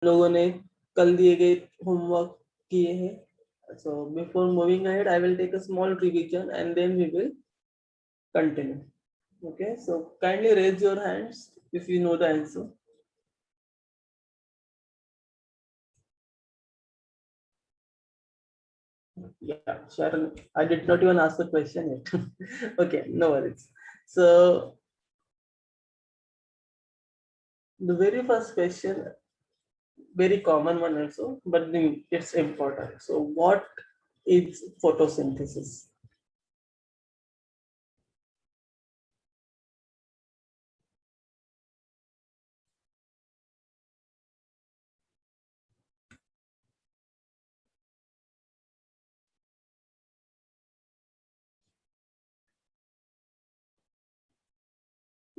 लोगों ने कल दिए गए होमवर्क किए हैं. So before moving ahead, I will take a small revision and then we will continue. Okay, so kindly raise your hands if you know the answer. Yeah, Sharon, I did not even ask the question yet. Okay, no worries. So the very first question, very common one also, but it's important. So what is photosynthesis?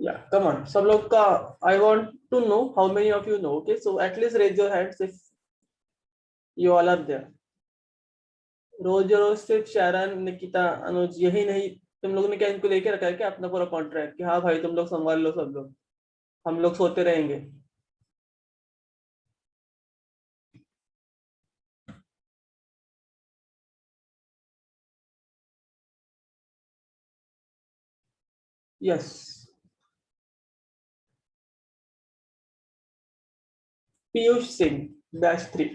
Yeah, come on. सब लोग का I want to know how many of you know. Okay, so at least raise your hands if you all are there. रोज रोज सिर्फ शारन, निकिता, अनुज यही नहीं, तुम लोगों ने क्या इनको लेके रखा है क्या अपना पूरा कॉन्ट्रैक्ट कि हाँ भाई तुम लोग संभाल लो सब लोग, हम लोग सोते रहेंगे? यस. पीयूष सिंह, बैच 3,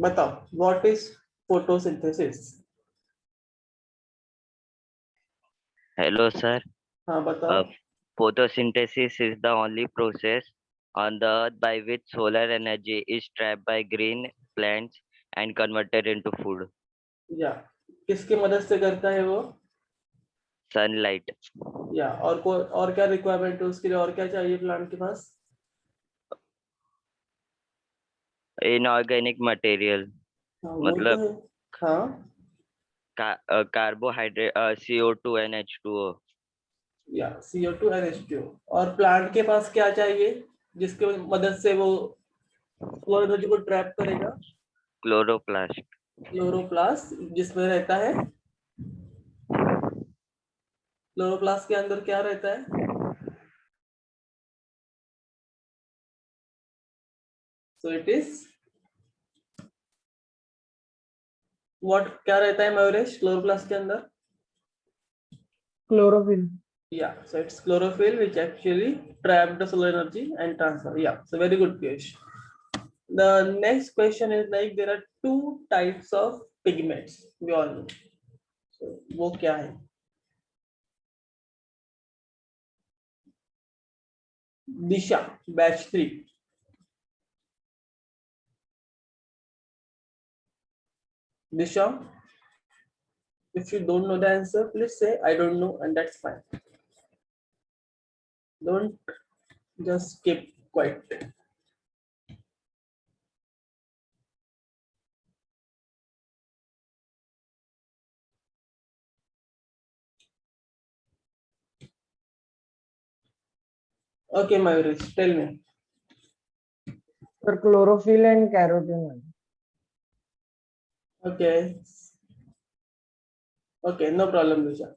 बताओ what is photosynthesis? Hello, sir. हाँ बताओ. Photosynthesis is the only process on the earth by which solar energy is trapped by green plants and converted into food. या किसकी मदद से करता है वो? Sunlight, या और क्या रिक्वायरमेंट है उसके लिए, और क्या चाहिए प्लांट के पास? inorganic material, हाँ वो तो मतलब है. हाँ. carbohydrate, CO2 and H2O. या CO2 and H2O. और प्लांट के पास क्या चाहिए जिसके मदद से वो सोलर एनर्जी को ट्रैप करेगा? Chloroplast, क्लोरोप्लास्ट, जिसमें रहता है, क्लोरोप्लास्ट के अंदर क्या रहता है? सो इट इज व्हाट, क्या रहता है मयूरेश क्लोरोप्लास्ट के अंदर? Chlorophyll. Yeah, so it's chlorophyll which actually trap the solar energy and transfer. Yeah, so very good, Piyush. The next question is like there are two types of pigments, we all know. So वो क्या है? दिशा, batch 3. Disha, if you don't know the answer, please say I don't know, and that's fine. Don't just keep quiet. Okay, Mayurish, tell me. Sir, chlorophyll and carotenoid. Okay. Okay, no problem, Disha.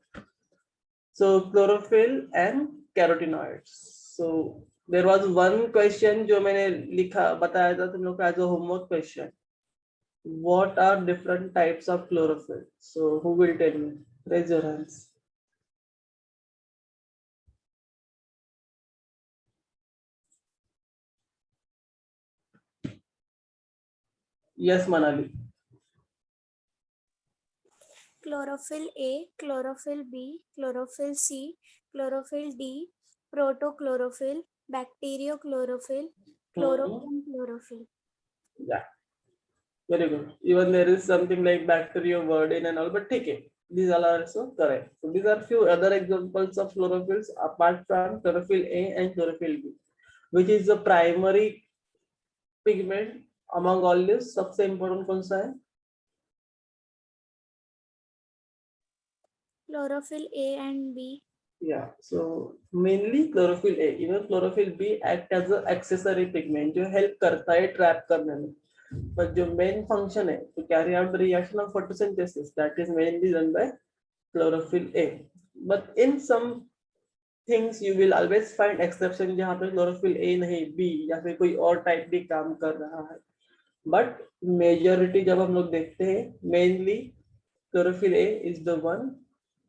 So chlorophyll and carotenoids. So there was one question जो मैंने लिखा बताया था तुम लोग का as a homework question. What are different types of chlorophyll? So who will tell me? Raise your hands. Yes, Manali. Chlorophyll A, chlorophyll B, chlorophyll C, chlorophyll D, protochlorophyll, bacteriochlorophyll, chloroplast chlorophyll. Yeah, very good. Even there is something like bacteria word in and all, but take it. These all are also correct. So these are few other examples of chlorophylls apart from chlorophyll A and chlorophyll B, which is the primary pigment among all this. सबसे important कौन सा है? Chlorophyll A and B. Yeah, so mainly chlorophyll A. Even chlorophyll B act as a accessory pigment जो help करता है trap करने में. But जो main function है to carry out the reaction of photosynthesis, that is mainly done by chlorophyll A. But in some things you will always find exception जहाँ पे chlorophyll A नहीं बी या फिर कोई और टाइप भी काम कर रहा है, बट मेजोरिटी जब हम लोग देखते हैं mainly chlorophyll A is the one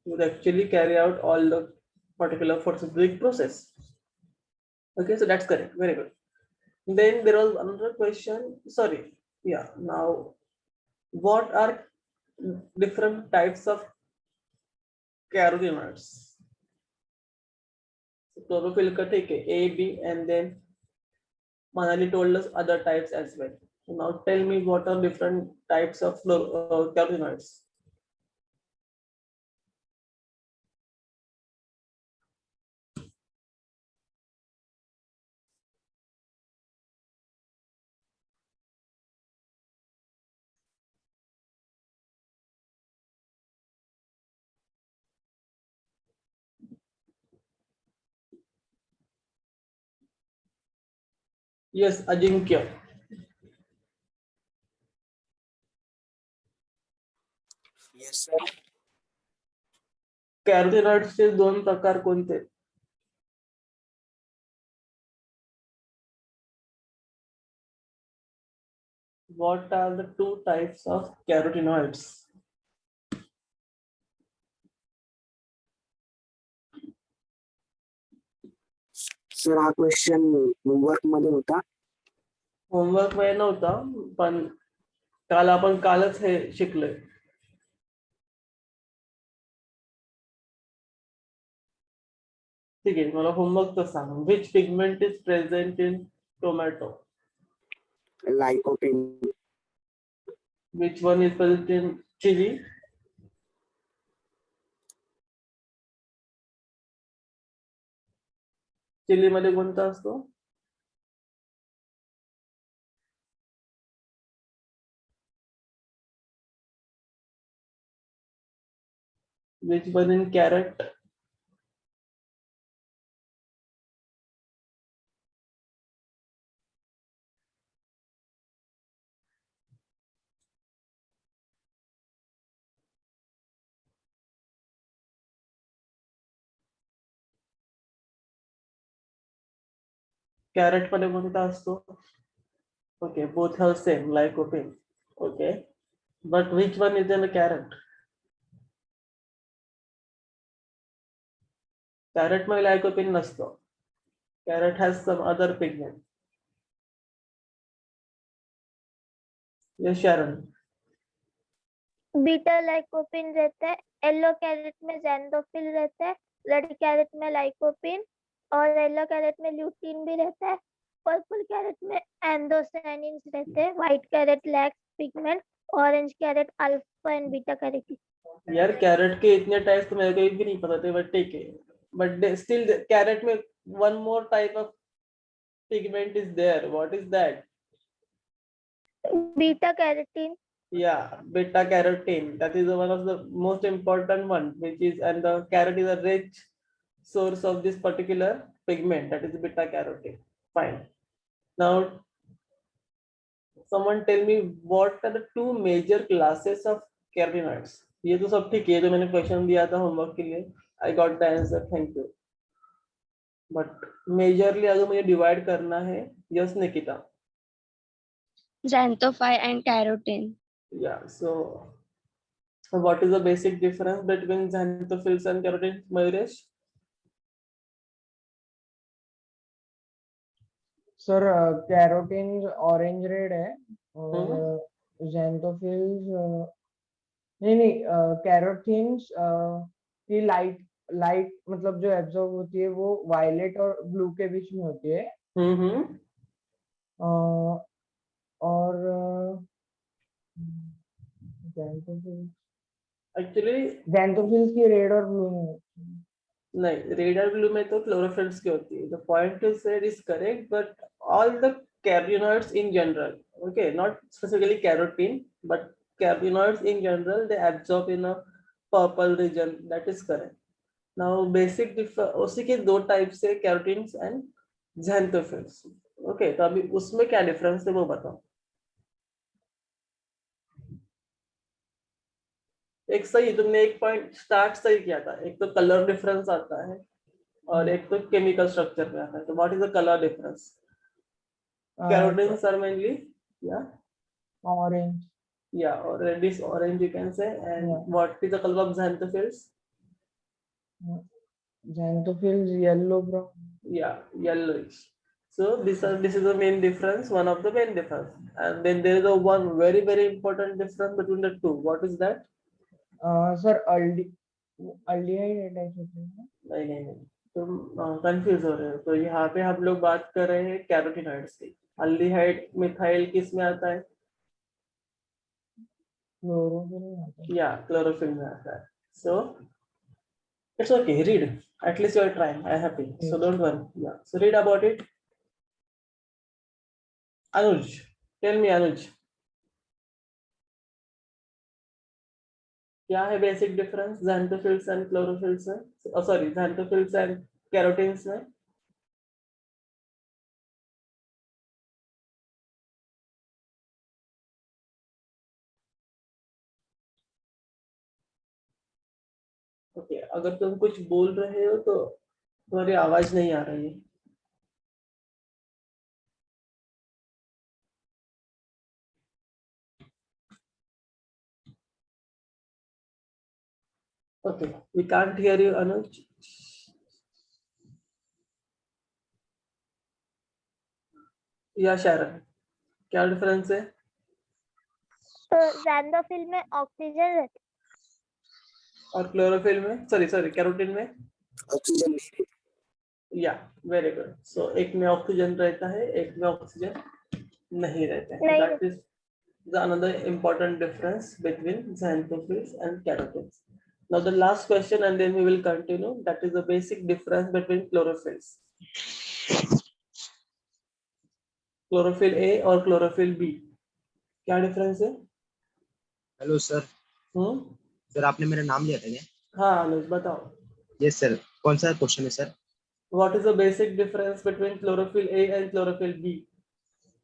who actually carry out all the particular photosynthetic process. Okay, so that's correct. Very good. Then there was another question. Sorry. Yeah. Now, what are different types of carotenoids? So chlorophyll ka theek hai, A, B, and then Manali told us other types as well. So now tell me what are different types of carotenoids? Yes, Ajinkya. Yes, sir. कॅरोटिनॉइड्सचे दोन प्रकार कोणते? What are the two types of carotenoids? Sir हा question homework मध्ये होता. Homework मध्ये नव्हता, पण कालच हे शिकलोय. ठीक आहे, मला होमवर्क तर सांग. Which pigment is present in tomato? Lycopene. Which one is present in chili? Chilli मध्ये कोणता असतो? Which one in carrot? Carrot मध्ये कोणता असतो? Okay, both have same lycopene. Okay, but which one is in a carrot? Carrot मध्ये lycopene नसतो. Carrot has some other pigment. Yes, Sharon. Beta lycopene रहता है, येलो कैरेट में xanthophyll रहता है, रेड कैरेट में लाइकोपिन और येलो कैरेट में ल्यूटीन भी रहता है, पर्पल कैरेट में एंथोसायनिन्स रहते हैं, white carrot lacks pigment, orange carrot alpha and beta carotene. यार कैरेट के इतने टाइप्स तो मेरे को भी नहीं पता थे, बट ठीक है, बट स्टिल कैरेट में one more type of pigment is there. What is that? Beta carotene. Yeah, beta carotene. That is one of the most important one, which is, and the carrot is a rich source of this particular pigment, that is beta carotene. Fine. Now, someone tell me what are the two major classes of carotenoids? ये तो सब ठीक है, जो मैंने question दिया था homework के लिए, I got the answer, thank you. But majorly अगर मुझे डिवाइड करना है, yes Nikita. Xanthophyll and carotene. Yeah, so what is the basic difference between xanthophylls and carotene, Mayuresh? Sir carotene orange red है और ज़ैंथोफिल्स नहीं कैरोटीन्स की लाइट मतलब जो एब्जॉर्ब होती है वो वायलेट और ब्लू के बीच में होती है। और एक्चुअली ज़ैंथोफिल्स की रेड और ब्लू में नहीं, रेड और ब्लू में तो क्लोरोफिल्स की होती है. The point you said is correct, but all the carotenoids in general, okay, not specifically carotene, but carotenoids in general, they absorb in a purple region. That is correct. Now basic उसी के दो types है, carotenes and xanthophylls. Okay, तो अभी उसमें क्या difference है वो बताओ. एक सही, तुमने एक पॉइंट स्टार्ट सही किया था. एक तो कलर डिफरेंस आता है, और एक तो केमिकल स्ट्रक्चर पे आता है. तो what is the colour difference? Carotenes are mainly, yeah, Orange. yeah, or reddish orange you can say. And Yeah. what is the color of xanthophylls? Xanthophylls yellow brown. Yeah, yellowish. So this is the main difference, one of the main difference. And then there is a one very important difference between the two. What is that? Sir, aldehyde disulfide. नहीं, तुम confuse हो रहे हो. तो यहाँ पे हम लोग बात कर रहे हैं कैरोटीनॉइड्स की. अल्डिहाइड मिथाइल किस में आता है? Chlorophyll. या क्लोरोफिल में आता है. सो it's okay, read. At least you are trying. I'm happy. So don't worry. Yeah. So read about it. Anuj, tell me, Anuj. क्या है basic difference xanthophylls and chlorophylls में? सॉरी, xanthophylls एंड कैरोटीन्स में? Okay, अगर तुम कुछ बोल रहे हो तो तुम्हारी आवाज नहीं आ रही है. Okay, we can't hear you, Anuj. या शारन, क्या डिफरेंस है? तो xanthophylls में ऑक्सीजन रहता और क्लोरोफिल में, सॉरी कैरोटीन में? ऑक्सीजन. या वेरी गुड. सो एक में ऑक्सीजन रहता है, एक में ऑक्सीजन नहीं रहता है. नहीं. That is the another important difference between xanthophylls and carotenes. Now the last question and then we will continue. That is the basic difference between chlorophylls. Chlorophyll A और chlorophyll B. क्या difference है? Hello sir. Sir आपने मेरा नाम लिया था क्या? हाँ अनुज, बताओ. Yes sir. कौन सा क्वेश्चन है sir? What is the basic difference between chlorophyll A and chlorophyll B?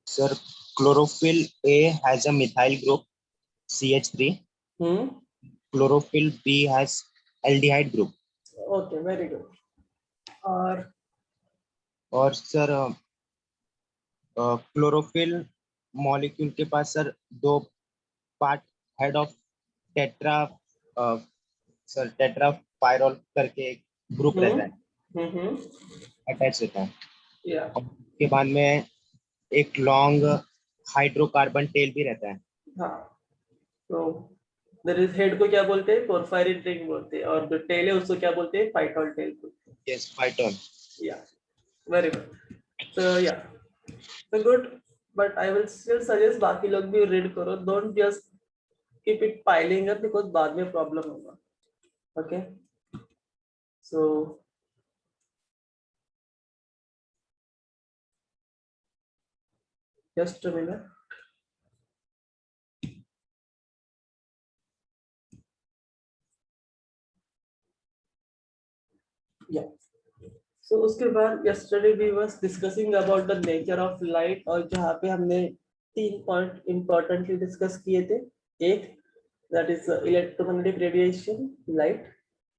Sir, chlorophyll A has a methyl group CH3. Chlorophyll B has aldehyde group. Okay, very good. और sir chlorophyll molecule के पास sir दो part head of tetra sir tetrapyrrole करके एक group रहता है, attach रहता है. उसके बाद में एक लॉन्ग हाइड्रोकार्बन टेल भी रहता है. हाँ, तो देयर इज हेड को क्या बोलते हैं? पोर्फायरिन रिंग बोलते हैं. और जो टेल है उसको क्या बोलते हैं? Phytol tail. Yes, phytol. Yeah very good. So yeah so good, but I will still suggest बाकी लोग भी read करो. Don't just keep it piling up because बाद में problem होगा. Okay, so just a minute. Yeah. So उसके बाद yesterday we was discussing about the nature of light, और जहाँ पे हमने 3 point importantly discuss किए थे. एक, that is electromagnetic radiation, light.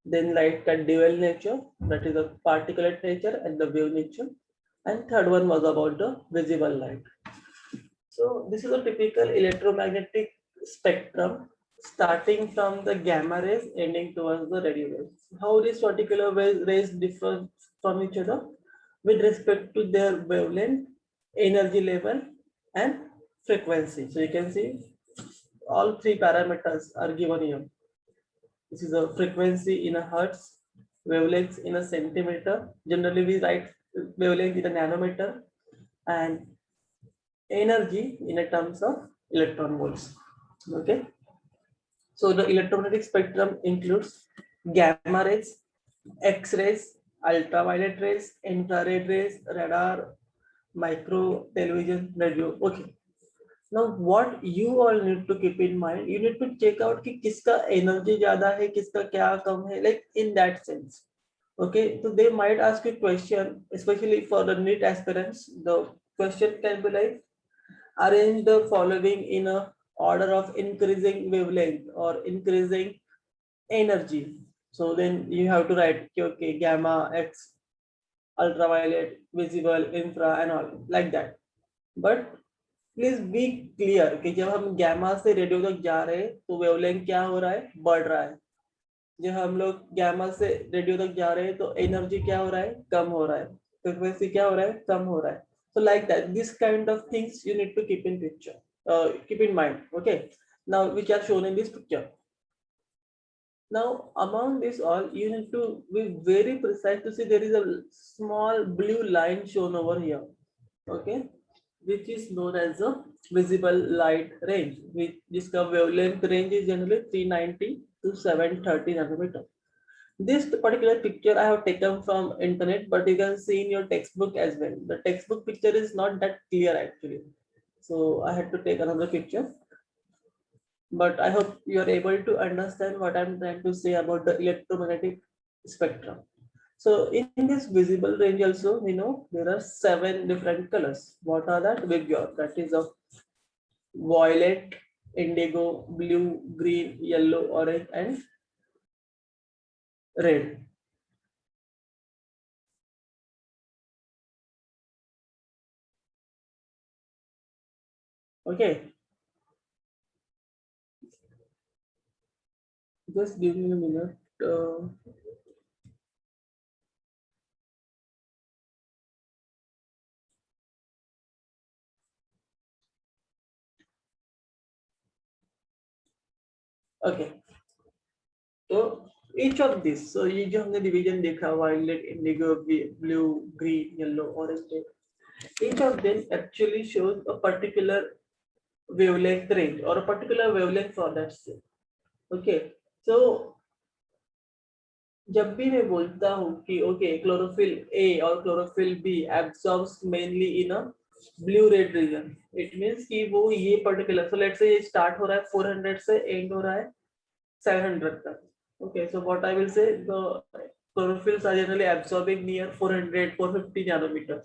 Then light का dual nature, that is the particulate nature and the wave nature. And third one was about the visible light. So this is a typical electromagnetic spectrum starting from the gamma rays ending towards the radio waves. How these particular rays differ from each other with respect to their wavelength, energy level and frequency. So you can see all three parameters are given here. This is a frequency in a hertz, wavelength in a centimeter. Generally we write wavelength in a nanometer, and energy in a terms of electron volts. Okay, so the electromagnetic spectrum includes gamma rays, X-rays, ultraviolet rays, infrared rays, radar, micro, television, radio. Okay, now what you all need to keep in mind, you need to check out कि किसका energy ज़्यादा है, किसका क्या कम है, like in that sense. Okay, so they might ask you question, especially for the NEET aspirants. The question can be like, arrange the following in a order of increasing wavelength or increasing energy. So then you have to write okay, gamma, X, ultraviolet, visible, infra and all like that. But please be clear कि जब हम gamma से radio तक जा रहे हैं तो wavelength क्या हो रहा है, बढ़ रहा है. जब हम लोग गैमा से रेडियो तक जा रहे हैं तो एनर्जी क्या हो रहा है, कम हो रहा है. फ्रीक्वेंसी क्या हो रहा है, कम हो रहा है. So like that, this kind of things you need to keep in picture, keep in mind. Okay, now which are shown in this picture. Now among this all, you need to be very precise to see there is a small blue line shown over here. Okay, which is known as the visible light range. This wavelength range is generally 390 to 730 nanometer. This particular picture I have taken from internet, but you can see in your textbook as well. The textbook picture is not that clear actually, so I had to take another picture. But I hope you are able to understand what I'm trying to say about the electromagnetic spectrum. So in this visible range also, we know there are 7 different colors. What are that? That is of violet, indigo, blue, green, yellow, orange, and red. Okay. Just give me a minute. Okay. So each of these, so ये जो हमने division देखा, violet, indigo, blue, green, yellow, orange, red, each of them actually shows a particular wavelength range or a particular wavelength for that state. Okay, so जब भी मैं बोलता हूँ कि okay, chlorophyll A और chlorophyll B absorbs mainly in a blue red region, it means कि वो ये particular, so let's say ये start हो रहा है 400 से end हो रहा है 700 तक. Okay, so what I will say, the chlorophylls are generally absorbing near 400, 450 nanometers.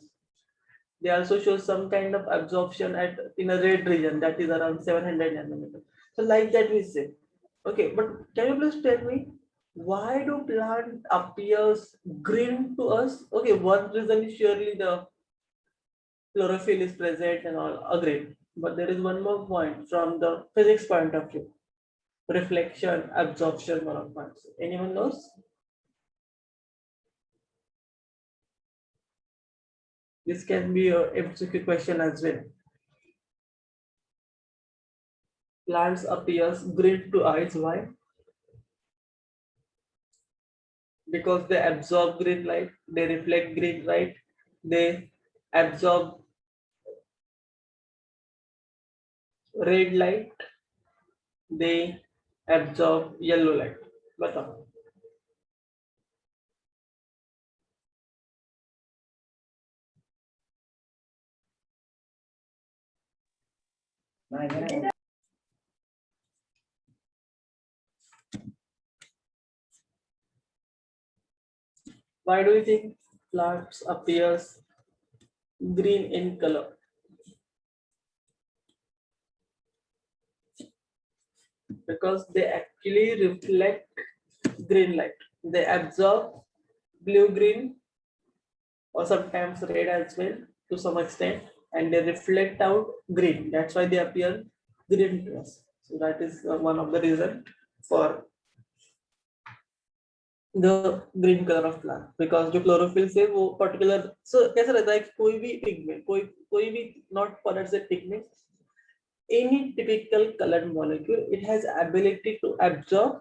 They also show some kind of absorption at in a red region that is around 700 nanometers. So like that we say. Okay, but can you please tell me why do plant appears green to us? Okay, one reason is surely the chlorophyll is present and all, agreed. But there is one more point from the physics point of view. Reflection, absorption, one of points. Anyone knows? This can be a MCQ question as well. Plants appears green to eyes. Why? Because they absorb green light, they reflect green light, they absorb red light, they absorb yellow light. बताओ. Why do you think plants appears green in color? Because they actually reflect green light. They absorb blue green or sometimes red as well to some extent, and they reflect out green. That's why they appear green to us. So that is one of the reason for the green color of plant, because जो chlorophyll से वो particular, so कैसा रहता है, कोई भी pigment, कोई भी not colored से pigment, any typical colored molecule, it has ability to absorb,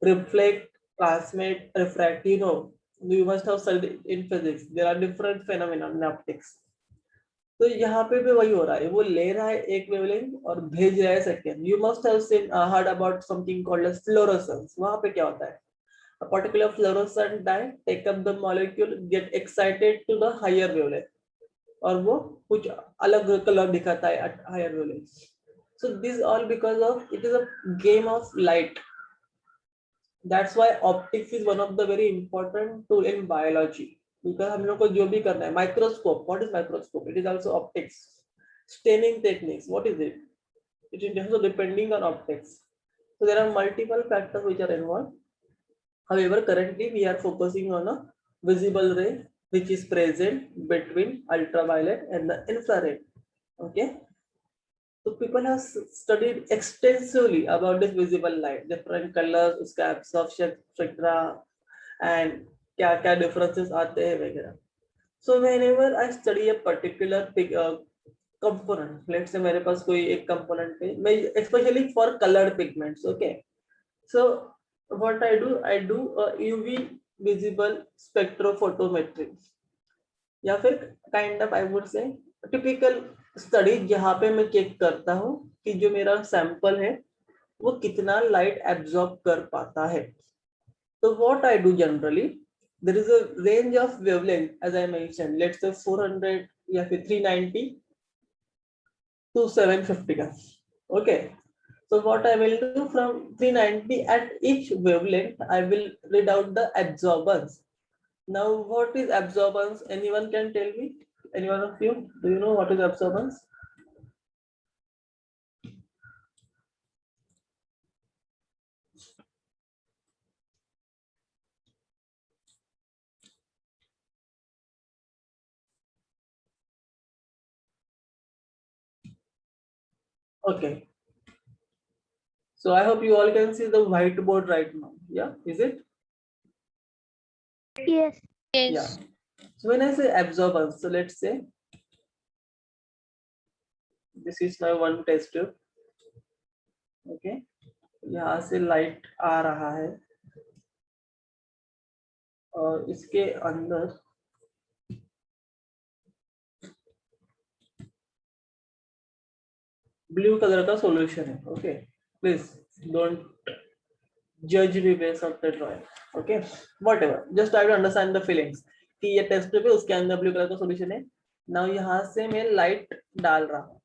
reflect, transmit, refract. You know, you must have studied in physics. There are different phenomena in optics. तो यहाँ पे भी वही हो रहा है, वो ले रहा है एक वेवलेंथ और भेज रहा है second. You must have seen heard about something called as fluorescence. वहाँ पे क्या होता है? A particular fluorescent dye take up the molecule, get excited to the higher wavelength, और वो कुछ अलग कलर दिखाता है at higher wavelength. So this all because of it is a game of light. That's why optics is one of the very important tool in biology. Because हम लोग को जो भी करना है, microscope. What is microscope? It is also optics. Staining techniques. What is it? It is also depending on optics. So there are multiple factors which are involved. However, currently we are focusing on a visible ray which is present between ultraviolet and the infrared. Okay. So people have studied extensively about this visible light, different colors, उसका absorption spectra and क्या differences आते हैं वगैरह. So whenever I study a particular component, let's say मेरे पास कोई एक component है, मैं especially for colored pigments, okay. So what I do a UV visible spectrophotometry या फिर kind of I would say typical study जहाँ पे मैं चेक करता हूँ कि जो मेरा सैंपल है वो कितना लाइट एब्जॉर्ब कर पाता है. तो what I do generally, there is a range of wavelength as I mention, let's say 400 या फिर 390 टू 750 का. Okay. So what I will do from 390 at each wavelength, I will read out the absorbance. Now, what is absorbance? Anyone can tell me? Anyone of you? Do you know what is absorbance? Okay. So I hope you all can see the whiteboard right now. Yeah, is it? Yes. Yeah. So when I say absorbance, so let's say this is my one test tube. Okay. यहाँ से light आ रहा है और इसके अंदर blue colour का solution है. Okay, please don't जज me based on the drawing. Okay, whatever, just try to understand the feelings कि ये टेस्ट ट्यूब है, उसके अंदर ब्लू कलर का सॉल्यूशन है. नाउ यहाँ से मैं लाइट डाल रहा हूँ.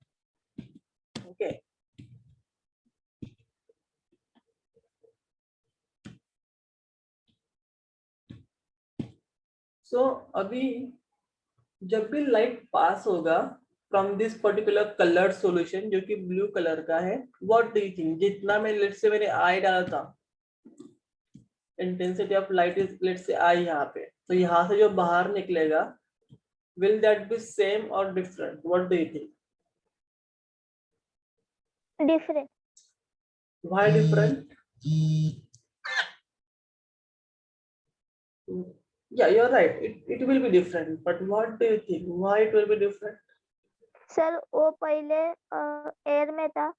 ओके, सो अभी जब भी लाइट पास होगा from this particular coloured solution जो कि ब्लू कलर का है, व्हाट डू यू थिंक, जितना मैं लेट्स से मैंने आई डाला था, intensity of light is let's say I यहाँ पे, तो यहाँ से जो बाहर निकलेगा will that be same or different? What do you think? Different. Why different? Yeah, you're right, it will be different, but what do you think, why it will be different? Sir वो पहले air में था,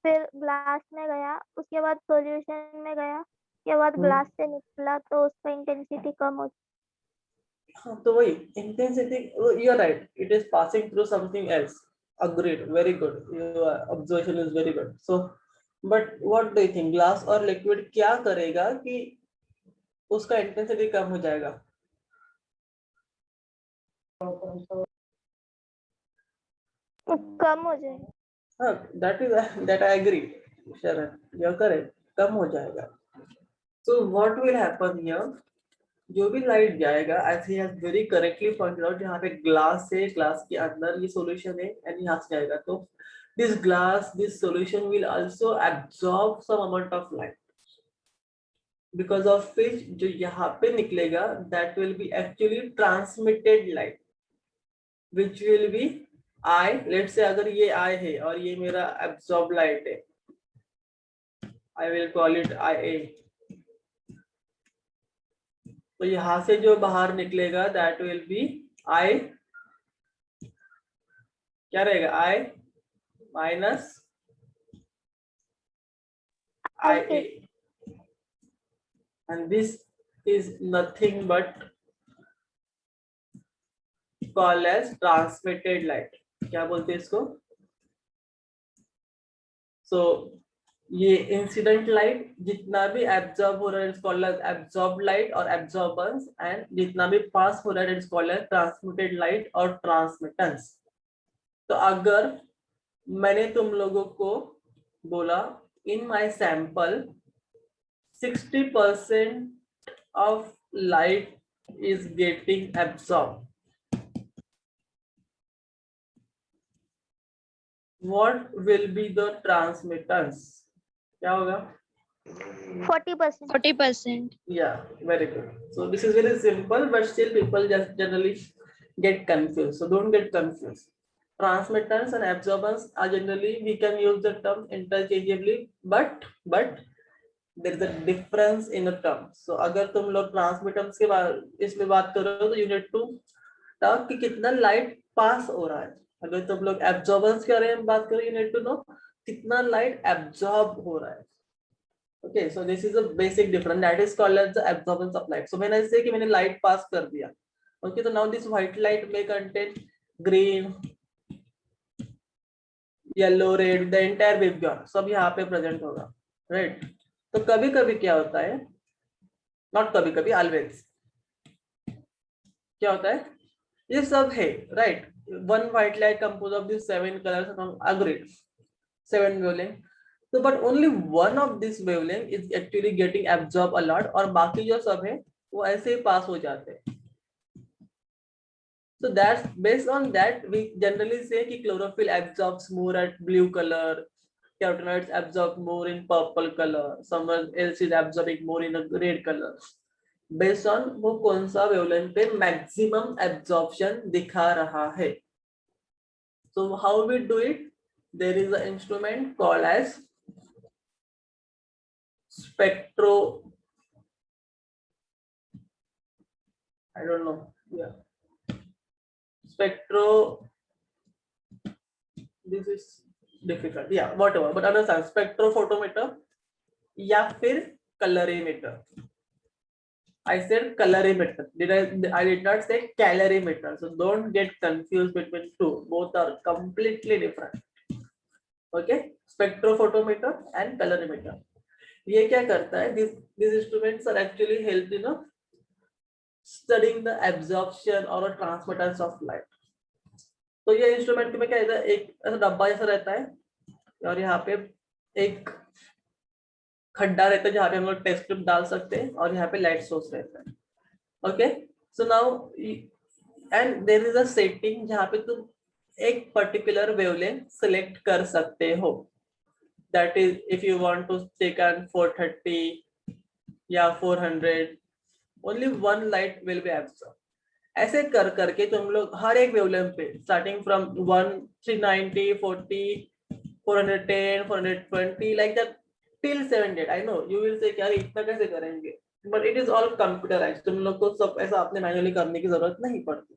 फिर glass में गया, उसके बाद solution में गया, उसके बाद ग्लास से निकला, तो उसका इंटेंसिटी कम हो. हाँ, तो वही intensity, you're right, it is passing through something else. Agreed, very good, your observation is very good. So but what do you think, glass और लिक्विड क्या करेगा कि उसका इंटेंसिटी कम हो जाएगा? कम हो जाएगा. हाँ, that I agree, Sharon, you're correct, कम हो जाएगा. So what will happen here, जो भी लाइट जाएगा, as he has very correctly pointed out, यहाँ पे ग्लास है, ग्लास के अंदर ये सॉल्यूशन है एंड यहाँ से जाएगा, तो this solution will also absorb some amount of light, because of which जो यहाँ पे निकलेगा that will be actually transmitted light, which will be I. let's say अगर ये I है और ये मेरा absorb light है, I will call it IA. तो यहाँ से जो बाहर निकलेगा that will be I, क्या रहेगा, I minus IA, and this is nothing but called as transmitted light. क्या बोलते हैं इसको? So ये इंसिडेंट लाइट जितना भी एब्जॉर्ब हो रहा है it's called as absorbed light और एब्जॉर्बेंस, एंड जितना भी पास हो रहा है it's called as transmitted light और ट्रांसमिटेंस. तो अगर मैंने तुम लोगों को बोला in my sample 60% of light is getting absorb, what will be the transmittance? क्या होगा? 40%. 40%. Yeah, very good. So this is very simple, but still people just generally get confused. So don't get confused. Transmittance and absorbance are generally, we can use the term interchangeably, but there is a difference in the term. So अगर तुम लोग transmittance के बारे इसमें बात कर रहे हो तो you need to talk कि कितना light pass हो रहा है. अगर तुम लोग absorbance के बारे में बात करो, you need to know कितना light absorb हो रहा है. Okay, so this is a basic difference that is called as the absorbance of light. So when I say कि मैंने light pass कर दिया, okay, so now this white light may contain green, yellow, red, the entire waveguide सब यहाँ पे present होगा, right? तो कभी कभी क्या होता है, not कभी कभी, always क्या होता है, ये सब है, right? One white light composed of these 7 colors, agreed, 7 wavelength. So but only one of this wavelength is actually getting absorbed a lot, और बाकी जो सब है वो ऐसे ही पास हो जाते हैं. So that's based on that we generally say कि chlorophyll absorbs more at blue color, carotenoids absorb more in purple color, someone else is absorbing more in a red color. Based on वो कौन सा wavelength पे maximum absorption दिखा रहा है. So how we do it? There is an instrument called as spectro, I don't know, yeah, spectro, this is difficult, yeah, whatever, but understand spectrophotometer या फिर colorimeter. I said colorimeter, I did not say calorimeter, so don't get confused between two, both are completely different. Okay, spectrophotometer and colorimeter. ये क्या करता है, these instruments are actually help studying the absorption or a transmittance of light. तो ये instrument में क्या है, एक ऐसा डब्बा जैसा रहता है और यहाँ पे एक खड्डा रहता है जहाँ पे हम लोग टेस्ट ट्यूब डाल सकते हैं और यहाँ पे लाइट सोर्स रहता है. Okay, so now and there is a setting जहाँ पे तुम एक पर्टिकुलर वेवलेंथ सिलेक्ट कर सकते हो. That is if you want to take on 430 या 400, only one light will be absorb. ऐसे कर करके तुम लोग हर एक वेवलेंथ पे starting from 1 390 40 410 420 like that till 700. I know you will say यार इतना कैसे करेंगे, but it is all computerized. तुम लोग को सब ऐसा अपने मैन्युअली करने की जरूरत नहीं पड़ती.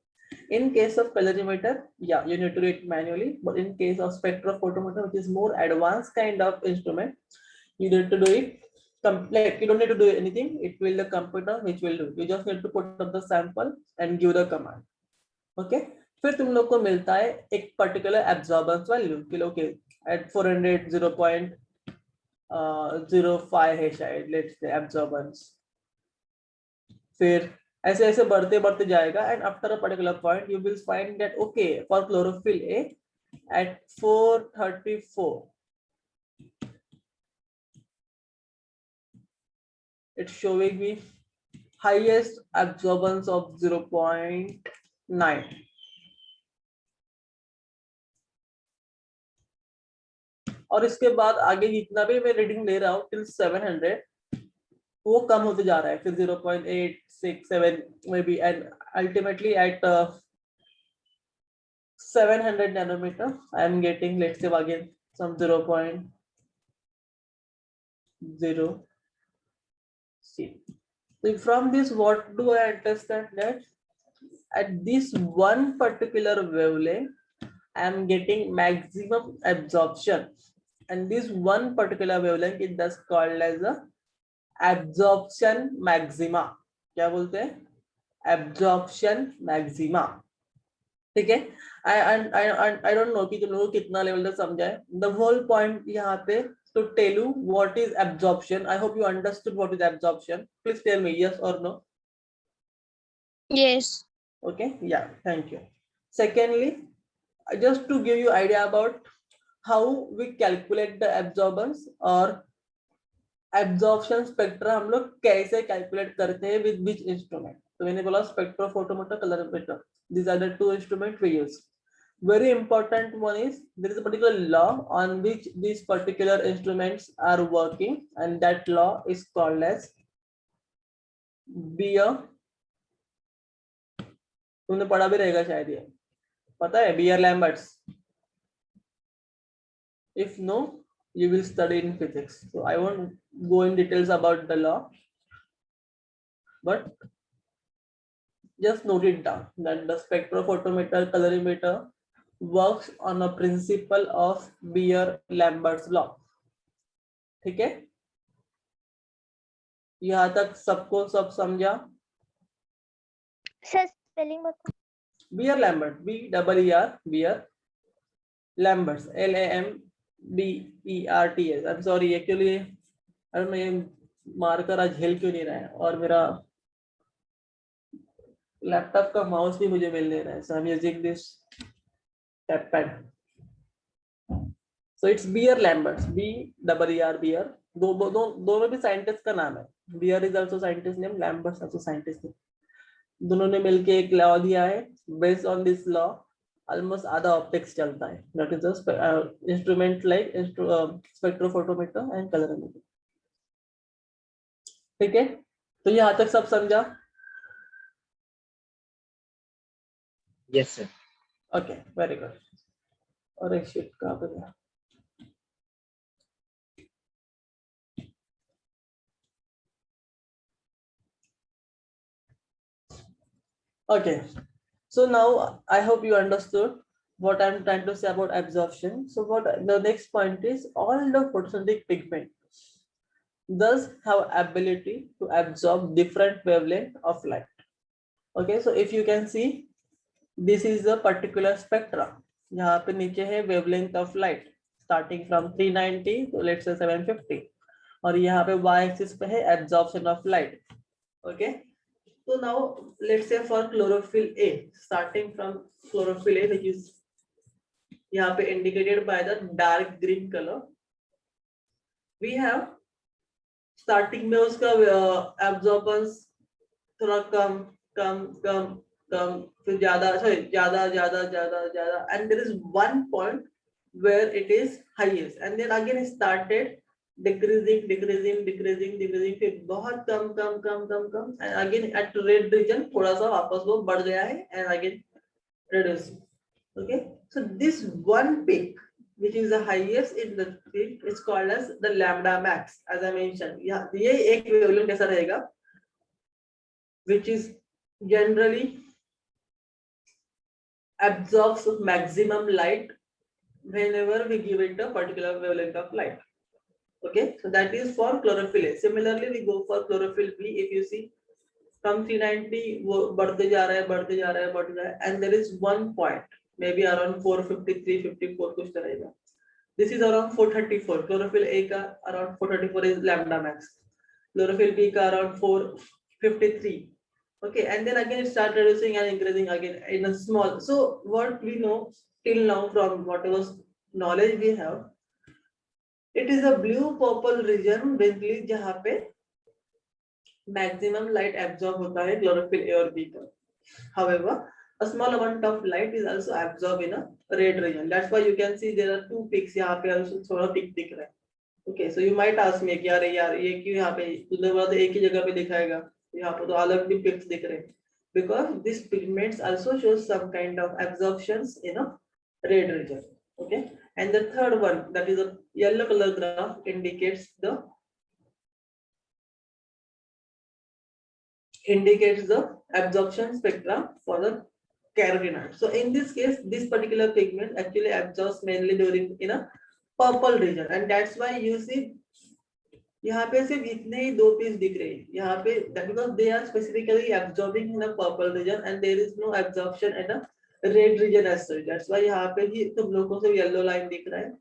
In case of colorimeter, yeah, you need to do it manually, but in case of spectrophotometer, which is more advanced kind of instrument, you need to do it complete. You don't need to do anything, it will the computer which will do. You just need to put up the sample and give the command. Okay, फिर तुम लोग को मिलता है एक particular absorbance value कि okay at 400 0.05 है शायद, let's say absorbance. फिर ऐसे ऐसे बढ़ते बढ़ते जाएगा and after a particular point you will find that okay for chlorophyll A at 434 it's showing me highest absorbance of 0.9. और इसके बाद आगे जितना भी मैं रीडिंग ले रहा हूँ till 700 वो कम होते जा रहा है, फिर 0.867 maybe and ultimately at 700 nanometer I am getting, let's say again some 0.0. See, so from this what do I understand, that at this one particular wavelength I am getting maximum absorption, and this one particular wavelength is thus called as a absorption maxima. क्या बोलते हैं, absorption maxima. ठीक है, I don't know कि तुम लोगों को कितना लेवल तक समझा है. The whole point यहाँ पे to tell you what is absorption. I hope you understood what is absorption. Please tell me yes or no. Yes. Okay, yeah, thank you. Secondly, just to give you idea about how we calculate the absorbance or absorption spectra हम लोग कैसे calculate करते हैं with which instrument. तो मैंने बोला spectrophotometer, colorimeter. These are the two instruments we use. Very important one is there is a particular law on which these particular instruments are working, and that law is called as Beer. तुमने पढ़ा भी रहेगा शायद, ये पता है Beer-Lambert's? If no, you will study in physics. So I won't go in details about the law, but just note it down that the spectrophotometer colorimeter works on a principle of Beer-Lambert's law. ठीक है, यहाँ तक सबको सब समझा? Sir spelling बताओ। Beer-Lambert, B-E-E-R, Beer, Lambert's, L-A-M-B-E-R-T-S. I'm sorry, actually अरे मैं मार्कर आज हिल क्यों नहीं रहा है, और मेरा लैपटॉप का माउस भी मुझे मिल नहीं रहा है. So I'm using this टैबपैड. So it's Beer-Lambert's, B-E-E-R, Beer. दोनों भी साइंटिस्ट का नाम है. Beer is also scientist name, Lambert's also scientist name. दोनों ने मिलके एक लॉ दिया है. Based on this law, almost आधा ऑप्टिक्स चलता है. That is the instrument like spectrophotometer and colorimeter. ठीक है, तो यहाँ तक सब समझा? Yes, sir. Okay, very good. और एक शीट कहाँ पे गया? Okay, so now I hope you understood what I'm trying to say about absorption. So what the next point is, all the photosynthetic pigment thus have ability to absorb different wavelength of light. Okay, so if you can see, this is a particular spectra. यहाँ पे नीचे है wavelength of light starting from 390 to let's say 750, और यहाँ पे y-axis पे है absorption of light. Okay. So now let's say for chlorophyll A, starting from chlorophyll A, which is यहाँ पे indicated by the dark green color, we have starting में उसका absorbance थोड़ा कम फिर ज्यादा, and there is one point where it is highest, and then again it started decreasing, फिर बहुत कम, and again at red region थोड़ा सा वापस वो बढ़ गया है, and again reducing. Okay, so this one peak which is the highest in the peak is called as the lambda max, as I mentioned. Yeah, ये एक wavelength कैसा रहेगा, which is generally absorbs maximum light whenever we give it a particular wavelength of light. Okay, so that is for chlorophyll A. Similarly, we go for chlorophyll B. If you see, from 390 वो बढ़ते जा रहा है, and there is one point maybe around 453, 54 कुछ रहेगा. This is around 434. Chlorophyll A का around 434 is lambda max. Chlorophyll B का around 453. Okay, and then again it starts reducing and increasing again in a small. So what we know till now from whatever knowledge we have, it is a blue purple region basically जहाँ पे maximum light absorb होता है chlorophyll A और B का. However, a small amount of light is also absorbed in a red region. That's why you can see there are two peaks. यहाँ पे also थोड़ा peak दिख रहा है. Okay, so you might ask me कि यार ये क्यों यहाँ पे तूने बोला तो एक ही जगह पे दिखाएगा, यहाँ पे तो अलग भी peaks दिख रहे हैं. Because these pigments also shows some kind of absorptions in a red region. Okay, and the third one, that is a yellow color graph, indicates the absorption spectra for the carotenoid. So in this case, this particular pigment actually absorbs mainly during in a purple region, and that's why you see यहाँ पे सिर्फ इतने ही दो piece दिख रहे हैं यहाँ पे, because they are specifically absorbing in a purple region and there is no absorption in a red region as such. That's why यहाँ पे ही तुम लोगों को yellow line दिख रहा है,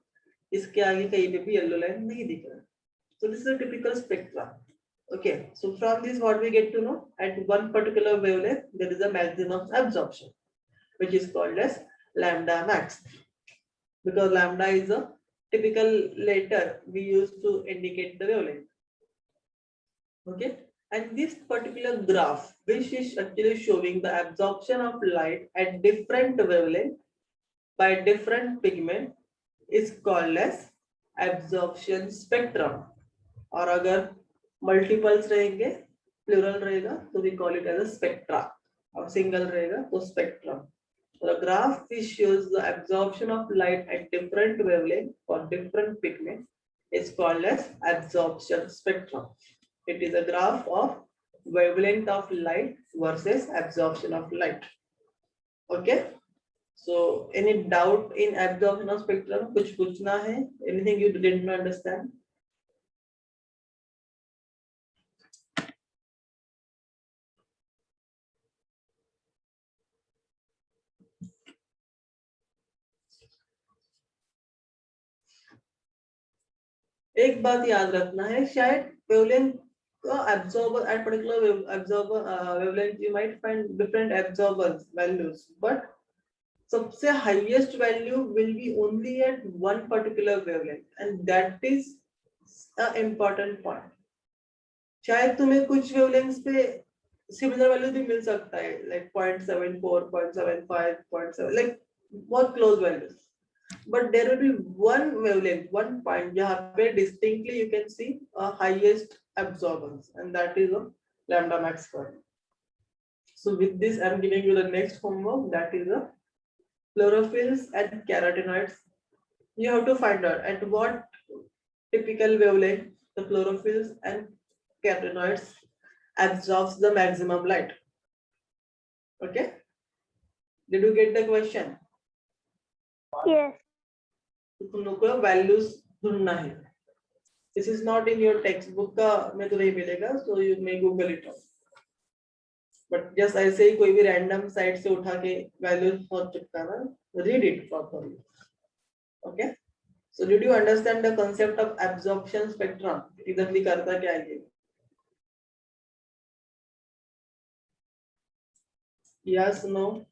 इसके आगे कहीं पे भी yellow line नहीं दिख रहा है. So this is a typical spectra. Okay, so from this what we get to know, at one particular wavelength there is a maximum absorption, which is called as lambda max, because lambda is a typical letter we use to indicate the wavelength. Okay, and this particular graph, which is actually showing the absorption of light at different wavelength, by different pigment is called as absorption spectrum. और अगर multiples रहेंगे, plural रहेगा, तो we call it as a spectra. और single रहेगा तो spectrum. So the graph which shows the absorption of light at different wavelength for different pigment is called as absorption spectrum. It is a graph of wavelength of light versus absorption of light. Okay. So any doubt in absorption of spectrum? कुछ पूछना है? Anything you didn't understand? एक बात याद रखना है, शायद wavelength का absorber at particular absorber wavelength you might find different absorbers values, but सबसे highest value will be only at one particular wavelength, and that is a important point. शायद तुम्हें कुछ wavelengths पे similar value भी मिल सकता है, like 0.74, 0.75, 0.7, like बहुत close values. But there will be one wavelength, one point जहाँ पे distinctly you can see a highest absorbance, and that is a lambda max point. So with this, I am giving you the next homework, that is a chlorophylls and carotenoids. You have to find out at what typical wavelength the chlorophylls and carotenoids absorbs the maximum light. Okay? Did you get the question? Yes. तुम लोग को values ढूंढना है. This is not in your textbook का में तो नहीं मिलेगा, so you may Google it out. But just ऐसे ही कोई भी random site से उठा के values बहुत चिपकाना, read it properly. Okay? So did you understand the concept of absorption spectrum? Exactly करता क्या है ये? Yes, no?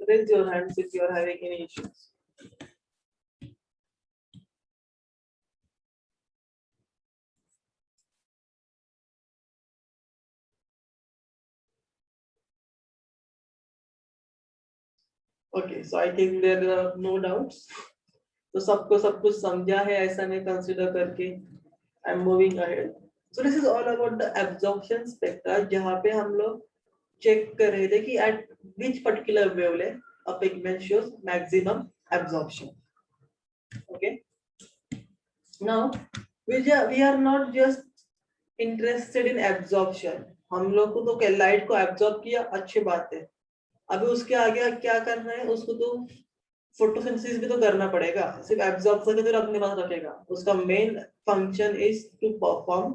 Raise your hands if you are having any issues. Okay, so I think there are no doubts. तो सबको सब कुछ समझा है ऐसा मैं consider करके I am moving ahead. So this is all about the absorption spectra, जहाँ पे हम लोग check कर रहे थे कि at which particular wavelength a pigment shows maximum absorption. Okay. Now we are not just interested in absorption. हम लोग को तो क्या light को absorb किया, अच्छी बात है. अभी उसके आगे क्या करना है, उसको तो फोटोसिंथेसिस भी तो करना पड़ेगा, सिर्फ एब्जॉर्ब करके तो अपने पास रखेगा. उसका main function is to perform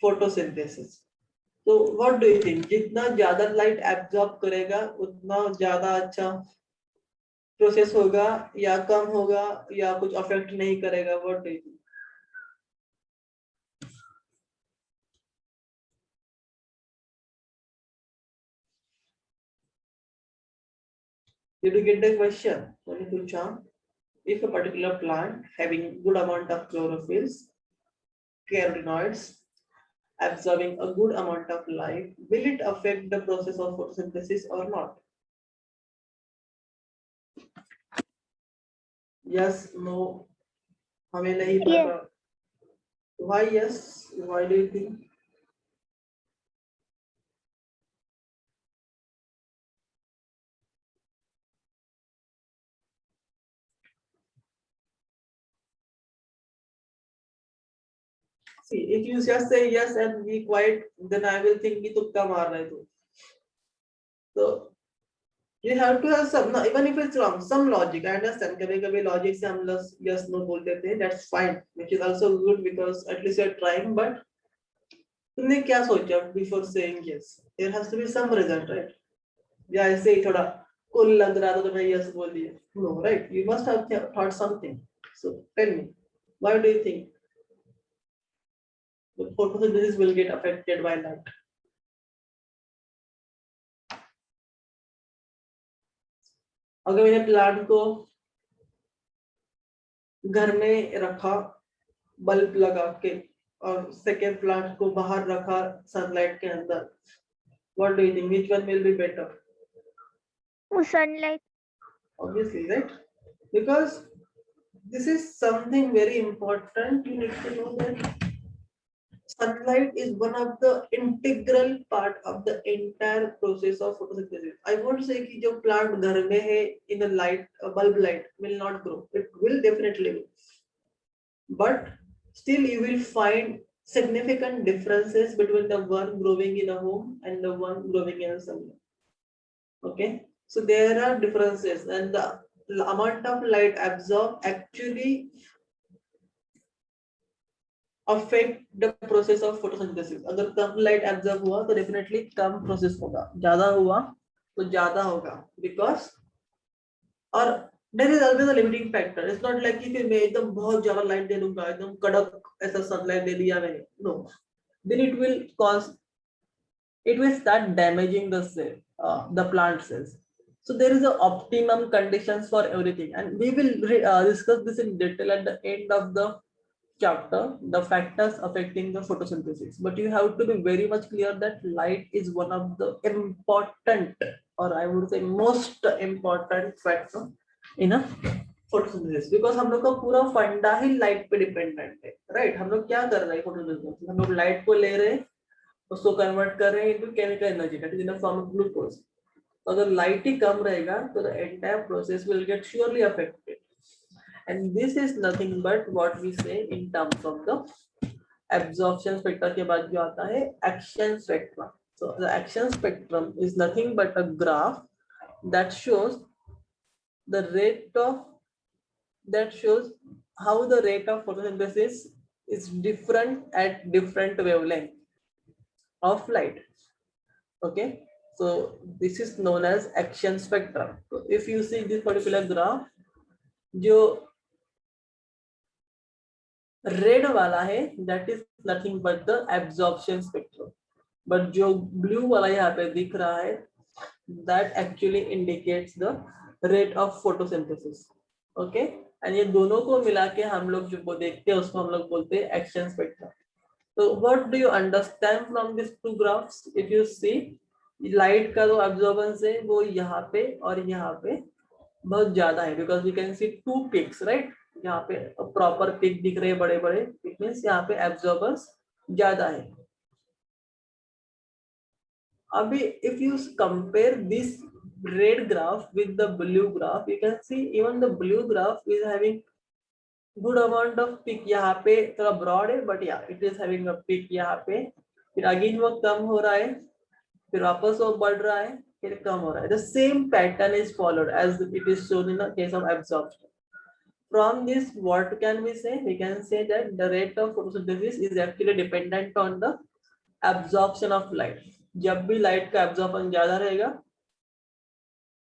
photosynthesis. तो व्हाट डू यू थिंक, जितना ज्यादा लाइट एब्जॉर्ब करेगा उतना ज्यादा अच्छा प्रोसेस होगा या कम होगा या कुछ अफेक्ट नहीं करेगा? What do you think? Did you get the question? If a particular plant having good amount of chlorophylls, carotenoids, absorbing a good amount of light, will it affect the process of photosynthesis or not? Yes, no, हमें नहीं पता. Why yes? Why do you think? See, if you just say yes and be quiet, then I will think कि तुक्का मार रहे तू. So you have to have some, even if it's wrong, some logic. I understand. कभी-कभी logic से हम लोग yes no बोल देते हैं. That's fine, which is also good because at least you're trying. But तुमने क्या सोचा before saying yes? There has to be some result, right? या ऐसे ही थोड़ा cool लग रहा था तो मैं yes बोल दिया. No, right? You must have thought something. So tell me, why do you think the photosynthesis will get affected by light? अगर मैंने प्लांट को घर में रखा बल्ब लगा के और सेकेंड प्लांट को बाहर रखा सनलाइट के अंदर, what do you think, which one will be better? Sunlight. Obviously, right? Because this is something very important. You need to know that sunlight is one of the integral part of the entire process of photosynthesis. I won't say कि जो plant घर में है in a light, a bulb light will not grow. It will definitely grow. But still you will find significant differences between the one growing in a home and the one growing in a sunlight. Okay, so there are differences, and the amount of light absorbed actually affect the process of photosynthesis. अगर कम light absorb हुआ तो definitely कम process होगा, ज़्यादा हुआ तो ज़्यादा होगा, because और there is always a limiting factor. It's not like कि फिर मैं एकदम बहुत ज़्यादा light दे दूँगा, एकदम कड़क ऐसा sunlight दे दिया मैंने, no, then it will cause, it will start damaging the cell, the plant cells. So there is a optimum conditions for everything, and we will discuss this in detail at the end of the chapter, the factors affecting the photosynthesis. But you have to be very much clear that light is one of the important, or I would say most important factor in a photosynthesis, because हम लोग का पूरा फंडा ही light पे dependent है, right? हम लोग क्या कर रहे हैं फोटोसिंथेसिस, हम लोग लाइट को ले रहे हैं, उसको कन्वर्ट कर रहे हैं into chemical energy, that is in the form of glucose. तो अगर लाइट ही कम रहेगा तो the entire process will get surely affected. And this is nothing but what we say in terms of the absorption spectra के बाद जो आता है action spectrum. So the action spectrum is nothing but a graph that shows the rate of, that shows how the rate of photosynthesis is different at different wavelength of light. Okay, so this is known as action spectrum. So if you see this particular graph, जो red वाला है that is nothing but the absorption spectrum, but जो blue वाला यहाँ पे दिख रहा है that actually indicates the rate of photosynthesis. Okay, and ये दोनों को मिला के हम लोग जो वो देखते हैं उसको हम लोग बोलते हैं action spectrum. So what do you understand from these two graphs? If you see light का जो absorbance है वो यहाँ पे और यहाँ पे बहुत ज्यादा है, because we can see two peaks, right? यहाँ पे प्रॉपर पिक दिख रहे हैं बड़े बड़े, इट मींस यहाँ पे एब्जॉर्बर्स ज्यादा है. अभी if you compare this red graph with the blue graph, you can see even the blue graph is having good amount of peak. यहाँ पे थोड़ा broad है, but yeah, it is having a peak यहाँ पे, फिर again वो कम हो रहा है, फिर वापस वो बढ़ रहा है, फिर कम हो रहा है. The same pattern is followed as it is shown in the case of absorption. From this, what can we say? We can say that the rate of photosynthesis is actually dependent on the absorption of light. जब भी light का absorption ज्यादा रहेगा,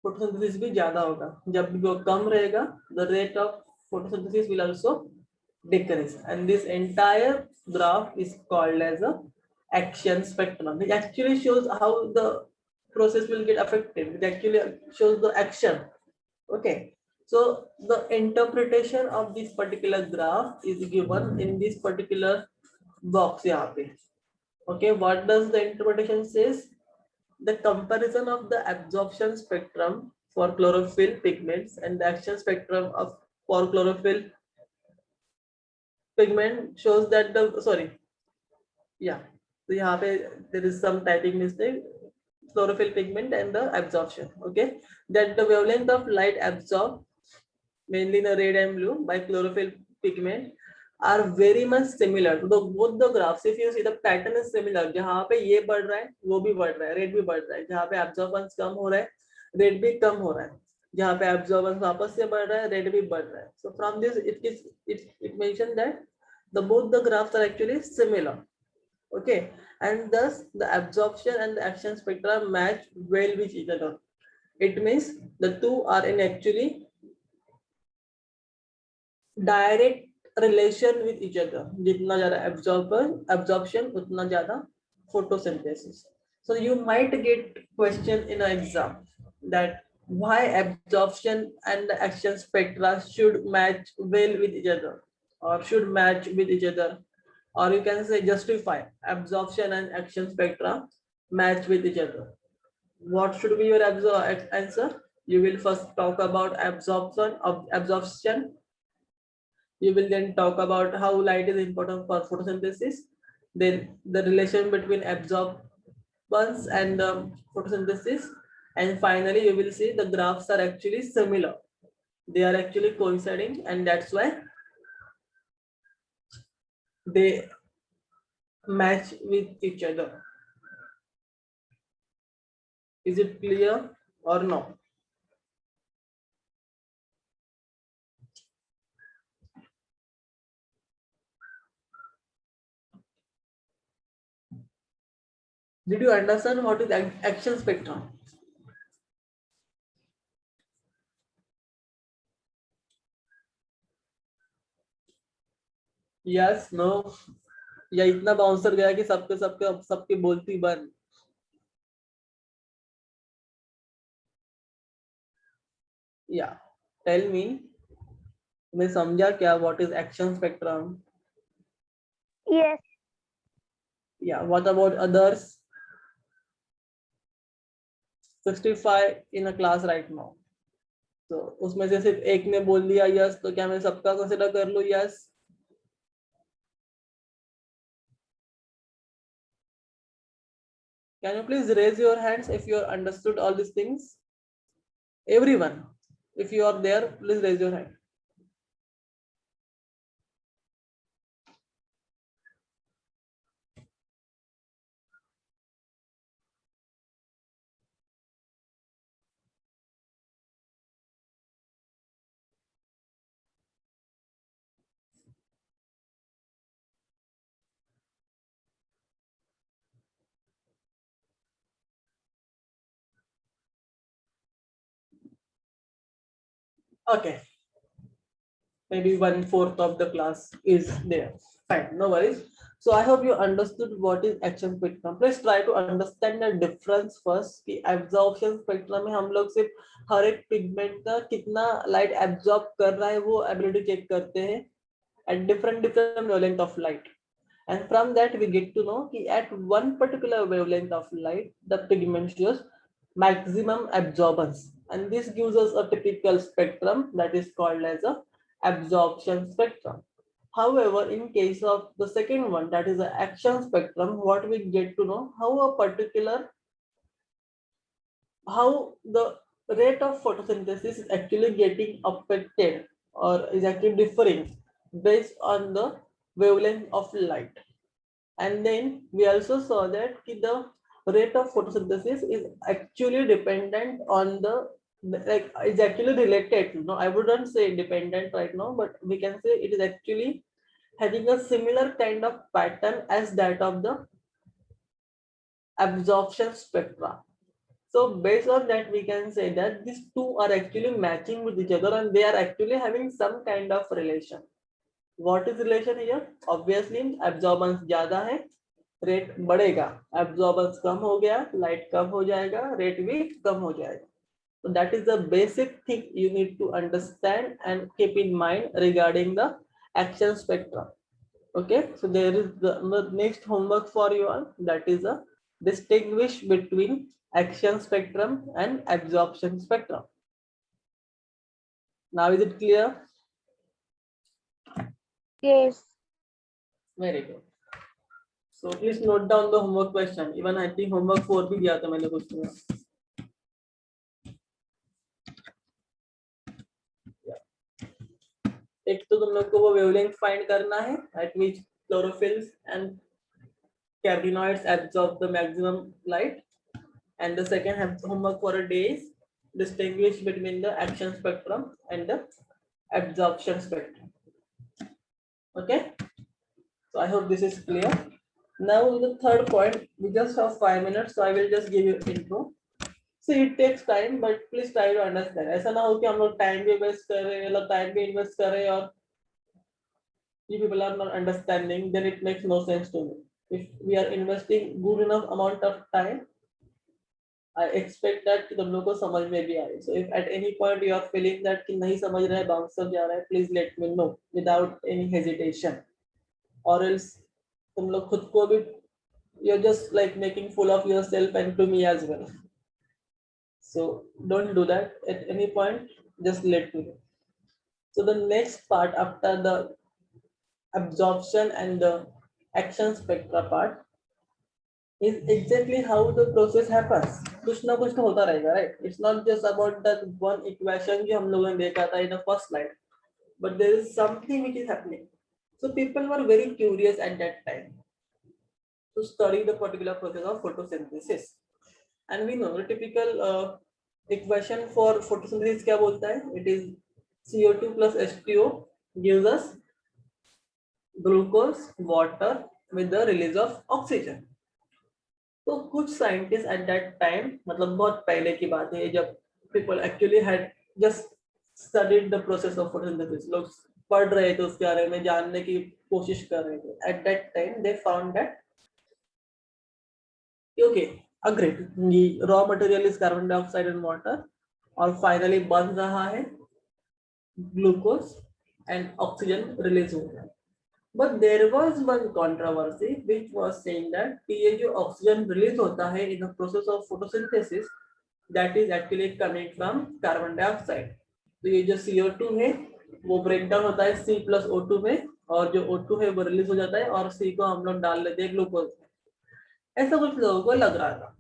photosynthesis भी ज्यादा होगा. जब भी वो कम रहेगा, the rate of photosynthesis will also decrease. And this entire graph is called as a action spectrum. It actually shows how the process will get affected. It actually shows the action. Okay. So the interpretation of this particular graph is given in this particular box यहाँ पे. Okay, what does the interpretation says? The comparison of the absorption spectrum for chlorophyll pigments and the action spectrum of for chlorophyll pigment shows that the so यहाँ पे there is some typing mistake. Chlorophyll pigment and the absorption. Okay, that the wavelength of light absorbed mainly the red and blue by chlorophyll pigment are very much similar to both the graphs. If you see the pattern is similar, जहाँ पे ये बढ़ रहा है वो भी बढ़ रहा है, red भी बढ़ रहा है, जहाँ पे absorbance कम हो रहा है red भी कम हो रहा है, जहाँ पे absorbance वापस से बढ़ रहा है red भी बढ़ रहा है. So from this it mentioned that both the graphs are actually similar. Okay, and thus the absorption and the action spectra match well with each other. It means the two are in actually direct relation with each other. जितना ज़्यादा absorption उतना ज़्यादा photosynthesis. So you might get question in an exam that why absorption and the action spectra should match well with each other, or should match with each other, or you can say justify absorption and action spectra match with each other. What should be your answer? You will first talk about absorption. You will then talk about how light is important for photosynthesis. Then the relation between absorbance and photosynthesis. And finally, you will see the graphs are actually similar. They are actually coinciding, and that's why they match with each other. Is it clear or no? Did you understand what is action spectrum? Yes, no, या इतना bouncer गया कि सबके सबके सबके बोलती बंद. Yeah, tell me, तुमने समझा क्या what is action spectrum? Yes. Yeah, what about others? 65 in a class right now. So उसमें से सिर्फ एक ने बोल दिया yes, तो क्या मैं सबका कंसिडर कर लूं yes? Can you please raise your hands if you have understood all these things? Everyone, if you are there, please raise your hand. Okay. Maybe 1/4 of the class is there. Fine, no worries. So I hope you understood what is action spectrum. Please try to understand the difference first. कि absorption spectrum में हम लोग सिर्फ हर एक pigment का कितना light absorb कर रहा है वो एबिलिटी चेक करते हैं at different wavelength of light. And from that we get to know कि at one particular wavelength of light the pigment shows maximum absorbance, and this gives us a typical spectrum that is called as a absorption spectrum. However, in case of the second one, that is the action spectrum, what we get to know how the rate of photosynthesis is actually getting affected or is actually differing based on the wavelength of light. And then we also saw that the rate of photosynthesis is actually dependent on the like it's actually related. No, I wouldn't say dependent right now, but we can say it is actually having a similar kind of pattern as that of the absorption spectra. So based on that, we can say that these two are actually matching with each other and they are actually having some kind of relation. What is relation here? Obviously absorbance ज्यादा है, rate बढ़ेगा, absorbance कम हो गया, light कम हो जाएगा, rate भी कम हो जाएगा. So that is the basic thing you need to understand and keep in mind regarding the action spectrum. Okay, so there is the next homework for you all, that is a distinguish between action spectrum and absorption spectrum. Now is it clear? Yes. Very good. So please note down the homework question. Even I think homework 4 भी दिया था मैंने कुछ में. एक तो तुम लोग को वो वेवलेंथ फाइंड करना है at which chlorophylls and cannabinoids absorb the maximum light, and the second homework for a day is distinguish between the action spectrum and the absorption spectrum. Okay, so I hope this is clear. Now the third point, we just have 5 minutes, so I will just give you intro. So it takes time, but please try to understand. ऐसा ना हो कि हम लोग time भी waste कर रहे हैं, मतलब टाइम भी इन्वेस्ट कर रहे हैं और you people are not understanding, then it makes no sense to me. If we are investing good enough amount of time, I expect that तुम लोग को समझ में भी आए. So if at any point you are feeling that कि नहीं समझ रहे हैं, bounce जा रहा है, please let me know without any hesitation, or else तुम लोग खुद को भी you're just like making fool of yourself and to me as well. So don't do that at any point, just let me know. So the next part after the absorption and the action spectra part is exactly how the process happens. कुछ ना कुछ तो होता रहेगा, right? It's not just about that one equation जो हम लोगों ने देखा था in the first slide, but there is something which is happening. So people were very curious at that time to study the particular process of photosynthesis. And we know the typical equation for photosynthesis क्या बोलता है? It is CO2 plus H2O gives us glucose, water with the release of oxygen. तो कुछ scientist at that time, मतलब बहुत पहले की बात है जब people actually had just studied the process of photosynthesis, लोग पढ़ रहे थे उसके बारे में, जानने की कोशिश कर रहे थे. At that time they found that okay agreed raw material is carbon dioxide and water, और फाइनली बन रहा है ग्लूकोज एंड ऑक्सीजन रिलीज हो रहा है. But there was one controversy which was saying that ये जो oxygen release होता है in the process of photosynthesis, that is actually coming from carbon dioxide. तो ये जो CO2 है वो breakdown होता है C plus O2 में, और जो O2 है वो release हो जाता है और C को हम लोग डाल लेते हैं ग्लूकोज. ऐसा कुछ लोगों को लग रहा था.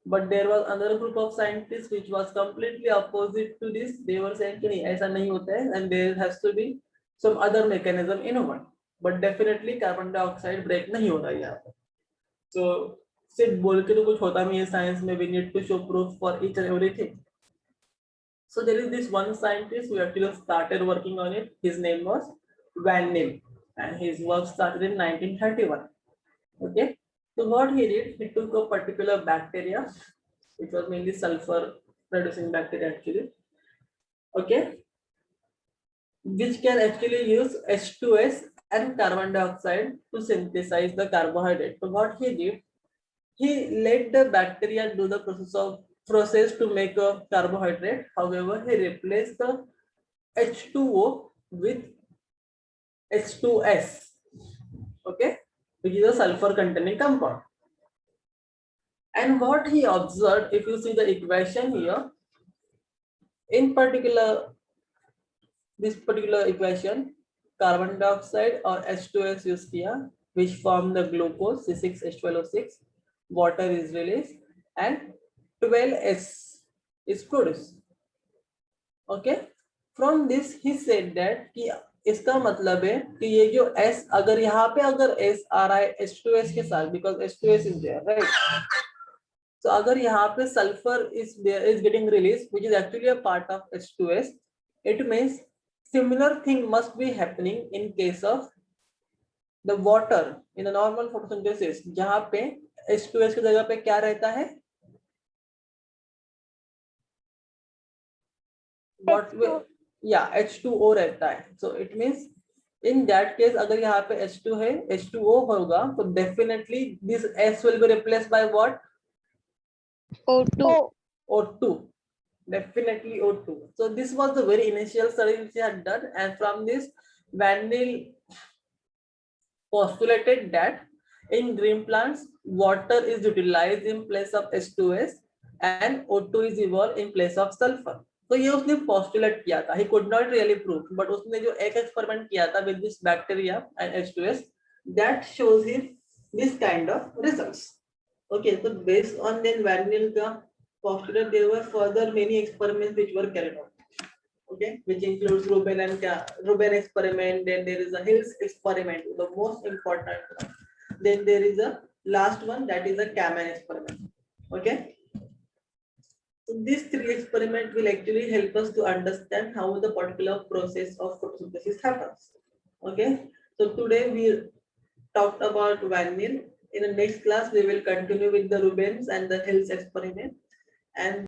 But there was another group of scientists which was completely opposite to this. They were saying कि नहीं ऐसा नहीं होता है and there has to be some other mechanism involved. But definitely carbon dioxide break नहीं हो रहा है यहाँ पर. So सिर्फ बोल के तो कुछ होता नहीं है साइंस में. We need to show proof for each and everything. So there is this one scientist who actually started working on it. His name was Van Til, and his work started in 1931. Okay, so what he did, he took a particular bacteria, which was mainly sulfur producing bacteria actually. Okay, which can actually use H2S and carbon dioxide to synthesize the carbohydrate. So what he did, he let the bacteria do the process to make a carbohydrate. However, he replaced the H2O with H2S, okay, which is a sulfur containing compound. And what he observed, if you see the equation here, in particular this particular equation, carbon dioxide और H2S use किया, which form the glucose C6H12O6, water is released and 12S is produced. Okay, from this he said that कि इसका मतलब है कि ये जो S, अगर यहाँ पे अगर S आ रहा है H2S के साथ, because H2S is there, right? So अगर यहाँ पे sulfur is getting released, which is actually a part of H2S, it means similar thing must be happening in case of the water in a normal photosynthesis, जहाँ पे H2S की जगह पे क्या रहता है? What will, yeah, H2O रहता है. So it means in that case अगर यहाँ पे H2 है, H2O होगा, तो definitely this S will be replaced by what? O2. O2. Definitely O2. So this was the very initial study which he had done, and from this Van Til postulated that in green plants water is utilized in place of H2S and O2 is evolved in place of sulfur. तो ये उसने postulate किया था. He could not really prove, but उसने जो एक experiment किया था with this bacteria and H2S, that shows him this kind of results. Okay, so based on then Van Til का postulate, there were further many experiments which were carried out. Okay, which includes Rubin experiment. Then there is a Hills experiment, the most important one. Then there is a last one, that is a Kaman experiment. Okay, so these three experiments will actually help us to understand how the particular process of photosynthesis happens. Okay, so today we talked about Van Til. In the next class we will continue with the Rubens and the Hills experiment, and